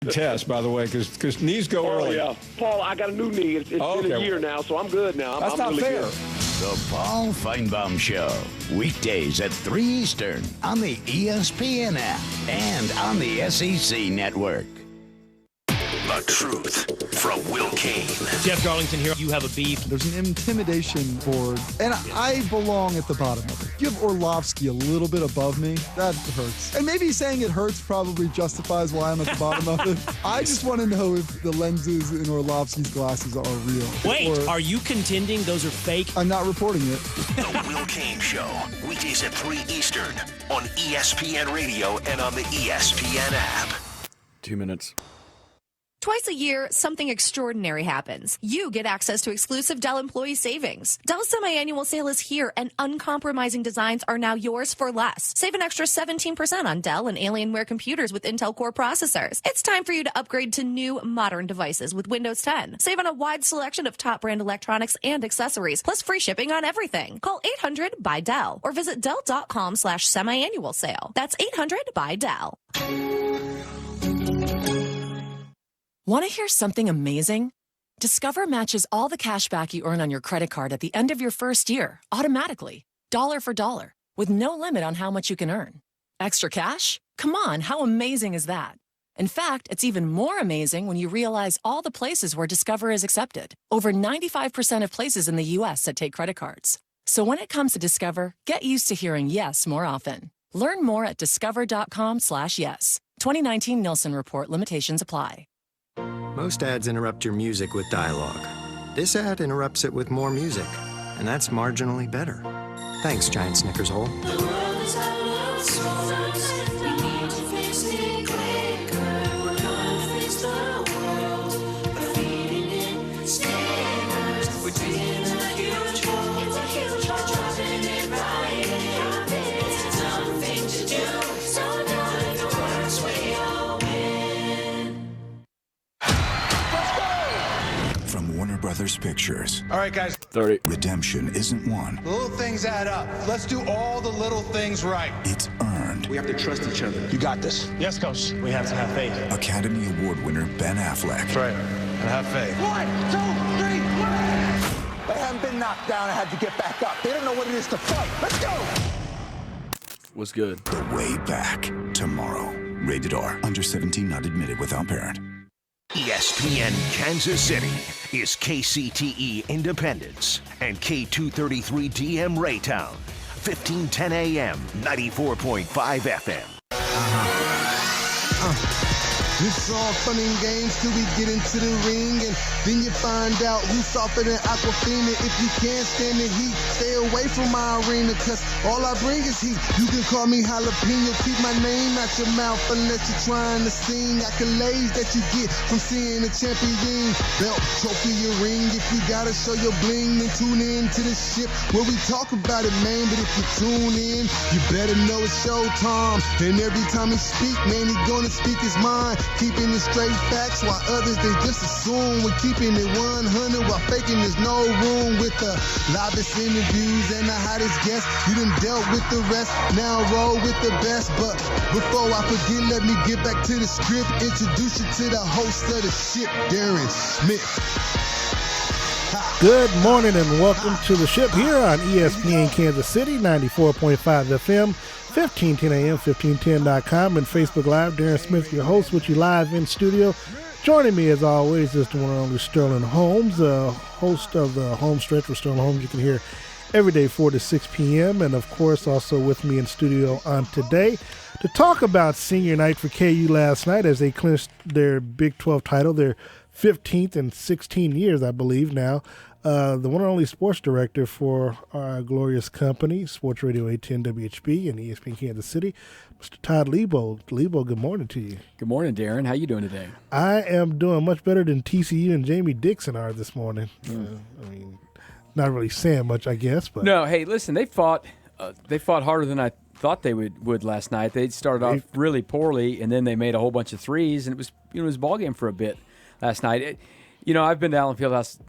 test, by the way, because knees go early. Yeah. Paul, I got a new knee. It's been a year now, so I'm good now. That's not really fair. Good. The Paul Feinbaum Show, weekdays at 3 Eastern on the ESPN app and on the SEC Network. The truth from Will Kane. Jeff Darlington here. You have a beef. There's an intimidation board, and I belong at the bottom of it. Give Orlovsky a little bit above me. That hurts. And maybe saying it hurts probably justifies why I'm at the bottom of it. I just want to know if the lenses in Orlovsky's glasses are real. Wait, are you contending those are fake? I'm not reporting it. The Will Kane Show, weekdays at 3 Eastern on ESPN Radio and on the ESPN app. 2 minutes. Twice a year, something extraordinary happens. You get access to exclusive Dell employee savings. Dell's semi-annual sale is here, and uncompromising designs are now yours for less. Save an extra 17% on Dell and Alienware computers with Intel Core processors. It's time for you to upgrade to new, modern devices with Windows 10. Save on a wide selection of top brand electronics and accessories, plus free shipping on everything. Call 800-BY-DELL or visit Dell.com/semi-annual sale. That's 800-BY-DELL. Want to hear something amazing? Discover matches all the cash back you earn on your credit card at the end of your first year, automatically, dollar for dollar, with no limit on how much you can earn. Extra cash? Come on, how amazing is that? In fact, it's even more amazing when you realize all the places where Discover is accepted. Over 95% of places in the U.S. that take credit cards. So when it comes to Discover, get used to hearing yes more often. Learn more at discover.com/yes. 2019 Nielsen Report. Limitations apply. Most ads interrupt your music with dialogue. This ad interrupts it with more music, and that's marginally better. Thanks, Giant Snickers Hole. The world is out of sorts. We need to face it quicker. We're gonna face the world. We're feeding it stickers. We're treating it a huge job. It's a huge job. Dropping it right in. It's something to do. So now if it works, we all win. From Warner Brothers Pictures. All right, guys. 30. Redemption isn't one. Little things add up. Let's do all the little things right. It's earned. We have to trust each other. You got this. Yes, Coach. We have to have faith. Academy Award winner Ben Affleck. That's right. And have faith. 1, 2, 3, play! They haven't been knocked down and had to get back up. They don't know what it is to fight. Let's go! Was good. The Way Back. Tomorrow. Rated R. Under 17, not admitted without parent. ESPN Kansas City is KCTE Independence and K233DM Raytown, 1510 AM, 94.5 FM. It's all fun and games till we get into the ring, and then you find out who's softer than Aquafina. If you can't stand the heat, stay away from my arena, cause all I bring is heat. You can call me jalapeno, keep my name out your mouth unless you're trying to sing. Accolades that you get from seeing a champion. Belt, trophy, your ring. If you gotta show your bling, then tune in to the ship where we talk about it, man. But if you tune in, you better know it's showtime. And every time he speak, man, he gonna speak his mind. Keeping it straight facts while others, they just assume we're keeping it 100 while faking there's no room. With the livest interviews and the hottest guests, you done dealt with the rest, now roll with the best. But before I forget, let me get back to the script. Introduce you to the host of the ship, Darren Smith. Good morning and welcome to the ship here on ESPN Kansas City, 94.5 FM. 1510 AM, 1510.com, and Facebook Live. Darren Smith, your host, with you live in studio. Joining me, as always, is the one and only Sterling Holmes, host of the Home Stretch for Sterling Holmes. You can hear every day 4 to 6 p.m. And, of course, also with me in studio on today to talk about senior night for KU last night as they clinched their Big 12 title, their 15th in 16 years, I believe now. The one and only sports director for our glorious company, Sports Radio 810 WHB and ESPN Kansas City, Mr. Todd Lebo. Lebo, good morning to you. Good morning, Darren. How you doing today? I am doing much better than TCU and Jamie Dixon are this morning. I mean, not really saying much, I guess. But no, hey, listen, they fought harder than I thought they would last night. They started off really poorly, and then they made a whole bunch of threes, and it was a ball game for a bit last night. I've been to Allen Fieldhouse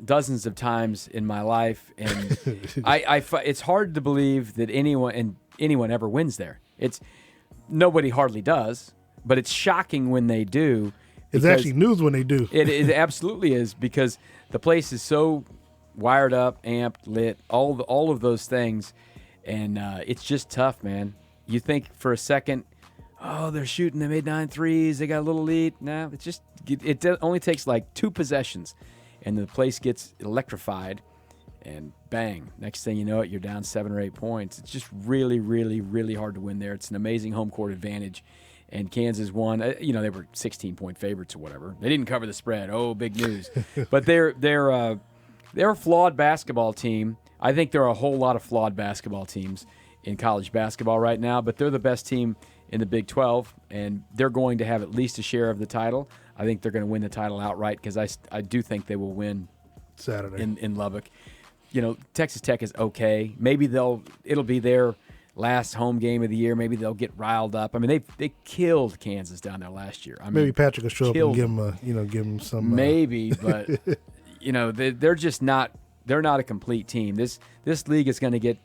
dozens of times in my life, and it's hard to believe that anyone ever wins there. Nobody hardly does, but it's shocking when they do. It's actually news when they do. It absolutely is, because the place is so wired up, amped, lit, all of those things, and it's just tough, man. You think for a second, oh, they're shooting, they made 9 threes, they got a little lead. No, it only takes like 2 possessions, and the place gets electrified, and bang, next thing you know it, you're down 7 or 8 points. It's just really, really, really hard to win there. It's an amazing home court advantage, and Kansas won. They were 16-point favorites or whatever. They didn't cover the spread. Oh, big news. But they're a flawed basketball team. I think there are a whole lot of flawed basketball teams in college basketball right now, but they're the best team in the Big 12, and they're going to have at least a share of the title. I think they're going to win the title outright, because I do think they will win Saturday in Lubbock. Texas Tech is okay. Maybe it'll be their last home game of the year. Maybe they'll get riled up. I mean, they killed Kansas down there last year. Maybe Patrick will show up and give him some. Maybe, but they're just not. They're not a complete team. This league is going to get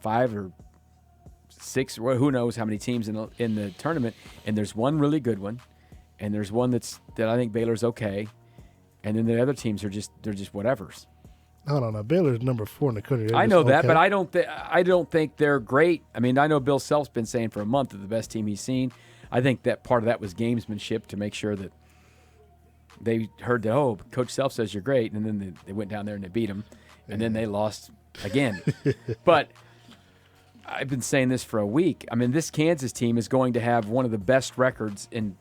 5 or 6, or who knows how many teams in the tournament. And there's one really good one, and there's one that I think Baylor's okay, and then the other teams they're just whatevers. I don't know. Baylor's number 4 in the country. I know that, but I don't think they're great. I mean, I know Bill Self's been saying for a month they're the best team he's seen. I think that part of that was gamesmanship to make sure that they heard that, oh, Coach Self says you're great, and then they went down there and they beat him, and then they lost again. But I've been saying this for a week. I mean, this Kansas team is going to have one of the best records in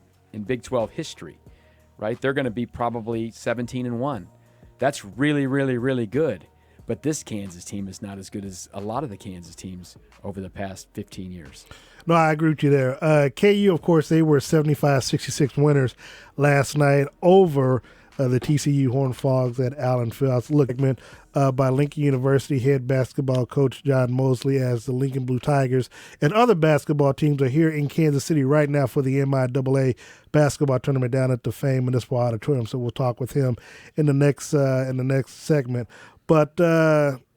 Big 12 history, right? They're going to be probably 17-1. That's really, really, really good. But this Kansas team is not as good as a lot of the Kansas teams over the past 15 years. No, I agree with you there. KU, of course, they were 75-66 winners last night over the TCU Horned Frogs at Allen Field. Lookman by Lincoln University head basketball coach John Mosley, as the Lincoln Blue Tigers and other basketball teams are here in Kansas City right now for the MIAA basketball tournament down at the Fame Municipal Auditorium. So we'll talk with him in the next segment. But,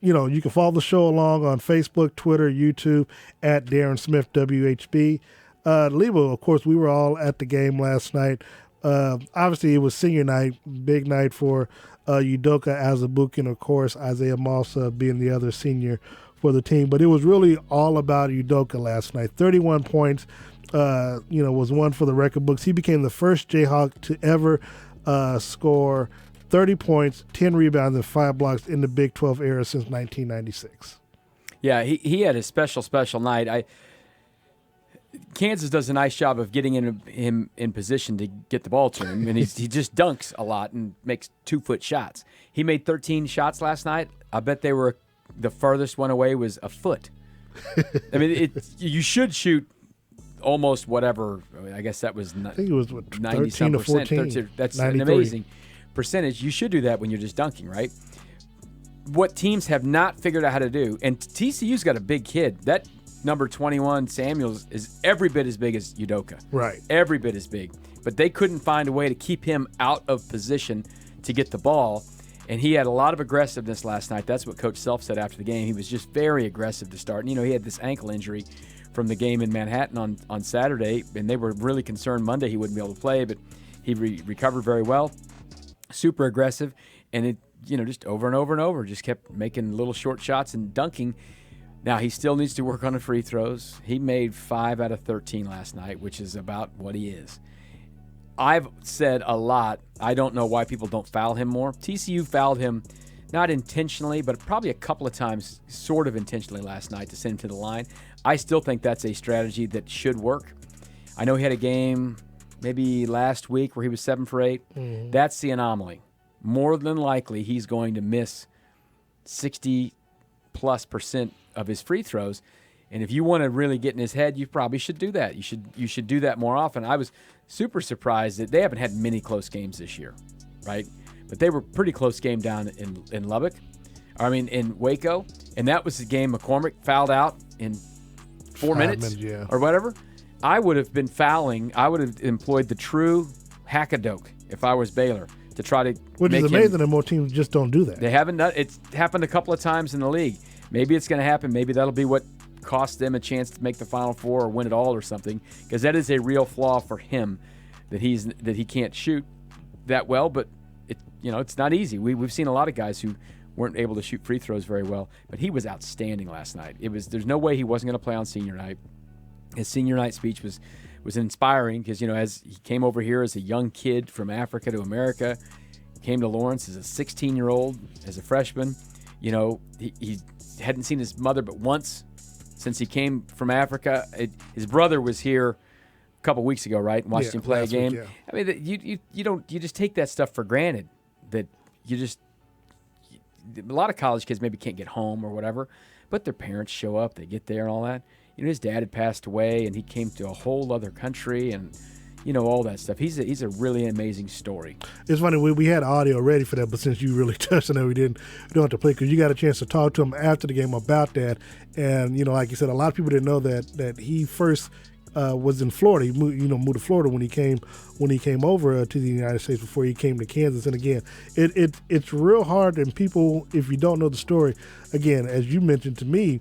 you can follow the show along on Facebook, Twitter, YouTube, at Darren Smith, WHB. Lebo, of course, we were all at the game last night. Obviously, it was senior night, big night for Udoka Azubuike, and, of course, Isaiah Moss being the other senior for the team. But it was really all about Udoka last night. 31 points, was one for the record books. He became the first Jayhawk to ever score 30 points, 10 rebounds, and 5 blocks in the Big 12 era since 1996. Yeah, he had a special night. Kansas does a nice job of getting him in position to get the ball to him, and he just dunks a lot and makes 2-foot shots. He made 13 shots last night. I bet the furthest one away was a foot. I mean, you should shoot almost whatever. I guess that was I think it was 13 to 14. That's an amazing percentage. You should do that when you're just dunking, right? What teams have not figured out how to do, and TCU's got a big kid. That number 21, Samuels, is every bit as big as Udoka. Right. Every bit as big. But they couldn't find a way to keep him out of position to get the ball, and he had a lot of aggressiveness last night. That's what Coach Self said after the game. He was just very aggressive to start. And, he had this ankle injury from the game in Manhattan on Saturday, and they were really concerned Monday he wouldn't be able to play, but he recovered very well. Super aggressive, and it, just over and over and over, just kept making little short shots and dunking. Now, he still needs to work on the free throws. He made 5 out of 13 last night, which is about what he is. I've said a lot, I don't know why people don't foul him more. TCU fouled him, not intentionally, but probably a couple of times, sort of intentionally last night to send him to the line. I still think that's a strategy that should work. I know he had a game maybe last week where he was 7 for 8. Mm-hmm. That's the anomaly. More than likely, he's going to miss 60+% of his free throws. And if you want to really get in his head, you probably should do that. You should do that more often. I was super surprised that they haven't had many close games this year, right? But they were pretty close game down in Lubbock. In Waco. And that was the game McCormick fouled out in 4 minutes or whatever. I would have been fouling. I would have employed the true hack-a-doke if I was Baylor to try to Which is amazing that more teams just don't do that. They haven't done it. It's happened a couple of times in the league. Maybe it's going to happen. Maybe that'll be what costs them a chance to make the Final Four or win it all or something, because that is a real flaw for him. that he can't shoot that well, but it's not easy. We've seen a lot of guys who weren't able to shoot free throws very well, but he was outstanding last night. There's no way he wasn't going to play on senior night. His senior night speech was inspiring because, as he came over here as a young kid from Africa to America, came to Lawrence as a 16-year-old, as a freshman. He hadn't seen his mother but once since he came from Africa. His brother was here a couple weeks ago, right? And watched him play a game. Week, yeah. I mean, you just take that stuff for granted. That a lot of college kids maybe can't get home or whatever, but their parents show up, they get there and all that. His dad had passed away, and he came to a whole other country, and all that stuff. He's a really amazing story. It's funny, we had audio ready for that, but since you really touched on it, we don't have to play because you got a chance to talk to him after the game about that. And like you said, a lot of people didn't know that he first was in Florida. He moved to Florida when he came over to the United States before he came to Kansas. And again, it's real hard. And people, if you don't know the story, again, as you mentioned to me,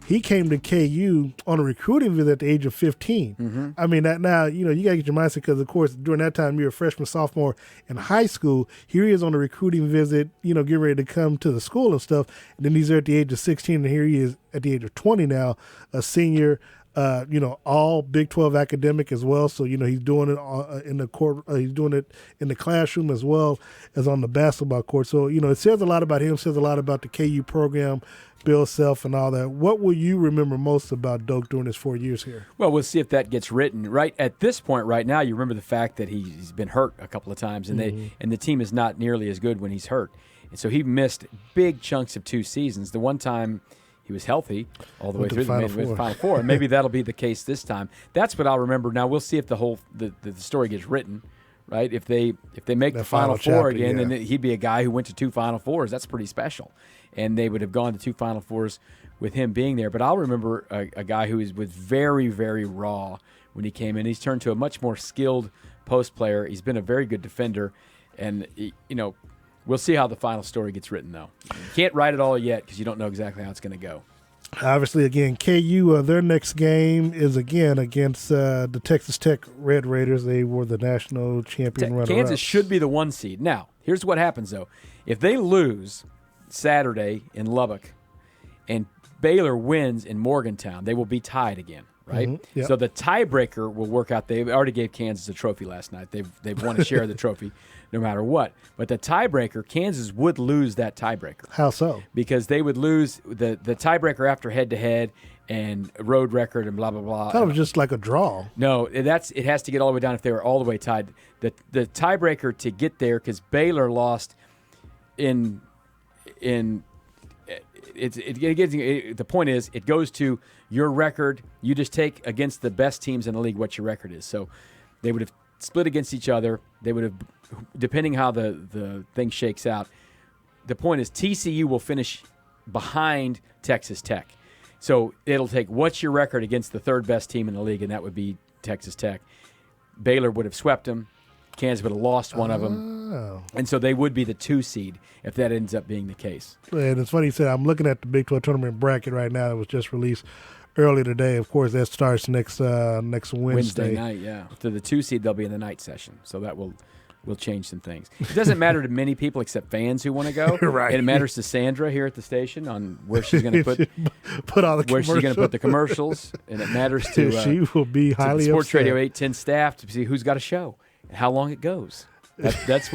he came to KU on a recruiting visit at the age of 15. Mm-hmm. I mean, that now, you got to get your mindset because, of course, during that time, you're a freshman, sophomore in high school. Here he is on a recruiting visit, getting ready to come to the school and stuff. And then he's there at the age of 16, and here he is at the age of 20 now, a senior, all Big 12 academic as well. So, he's doing it in the court. He's doing it in the classroom as well as on the basketball court. So, it says a lot about him, says a lot about the KU program, Bill Self, and all that. What will you remember most about Doak during his 4 years here? Well, we'll see if that gets written. Right at this point, right now, you remember the fact that he's been hurt a couple of times, and the team is not nearly as good when he's hurt. And so he missed big chunks of 2 seasons. The one time he was healthy all the way through the Final Four. And maybe that'll be the case this time. That's what I'll remember. Now, we'll see if the story gets written, right? If they make the Final Four again, then he'd be a guy who went to 2 Final Fours. That's pretty special. And they would have gone to 2 Final Fours with him being there. But I'll remember a guy who was very, very raw when he came in. He's turned to a much more skilled post player. He's been a very good defender. And, we'll see how the final story gets written, though. You can't write it all yet because you don't know exactly how it's going to go. Obviously, again, KU, their next game is again against the Texas Tech Red Raiders. They were the national champion runner-ups. Kansas should be the 1 seed. Now, here's what happens, though. If they lose Saturday in Lubbock and Baylor wins in Morgantown, they will be tied again, right? Mm-hmm. Yep. So the tiebreaker will work out. They already gave Kansas a trophy last night. They've won a share of the trophy no matter what. But the tiebreaker, Kansas would lose that tiebreaker. How so? Because they would lose the tiebreaker after head-to-head and road record and blah, blah, blah. I thought it was just like a draw. No, it has to get all the way down if they were all the way tied. The tiebreaker to get there, because Baylor lost the point is it goes to your record. You just take against the best teams in the league what your record is. So they would have split against each other. They would have, depending how the thing shakes out. The point is TCU will finish behind Texas Tech. So it'll take what's your record against the third best team in the league, and that would be Texas Tech. Baylor would have swept them. Kansas would have lost one of them. And so they would be the 2 seed if that ends up being the case. And it's funny you said, I'm looking at the Big 12 tournament bracket right now. It was just released earlier today. Of course, that starts next Wednesday. Wednesday night, yeah. To the 2 seed, they'll be in the night session. So that will change some things. It doesn't matter to many people except fans who want to go. Right. And it matters to Sandra here at the station on where she's going to put all the where she's going to put the commercials. And it matters to she will be highly the Sports upset. Radio 810 staff to see who's got a show and how long it goes. That's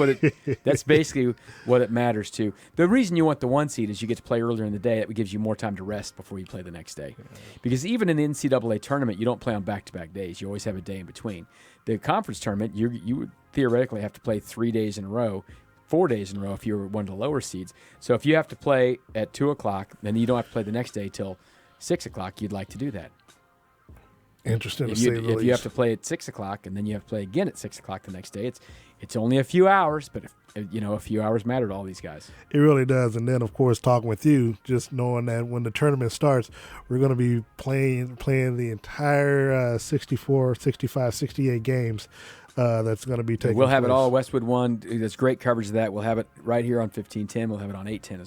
basically what it matters to. The reason you want the 1 seed is you get to play earlier in the day. It gives you more time to rest before you play the next day. Because even in the NCAA tournament, you don't play on back-to-back days. You always have a day in between. The conference tournament, you would theoretically have to play 3 days in a row, 4 days in a row if you were one of the lower seeds. So if you have to play at 2 o'clock, then you don't have to play the next day till 6 o'clock. You'd like to do that. Interesting If you have to play at 6 o'clock and then you have to play again at 6 o'clock the next day, it's only a few hours, but a few hours matter to all these guys. It really does. And then, of course, talking with you, just knowing that when the tournament starts, we're going to be playing the entire 64, 65, 68 games that's going to be taking We'll have place. it all. Westwood 1, there's great coverage of that. We'll have it right here on 1510. We'll have it on 810 as well.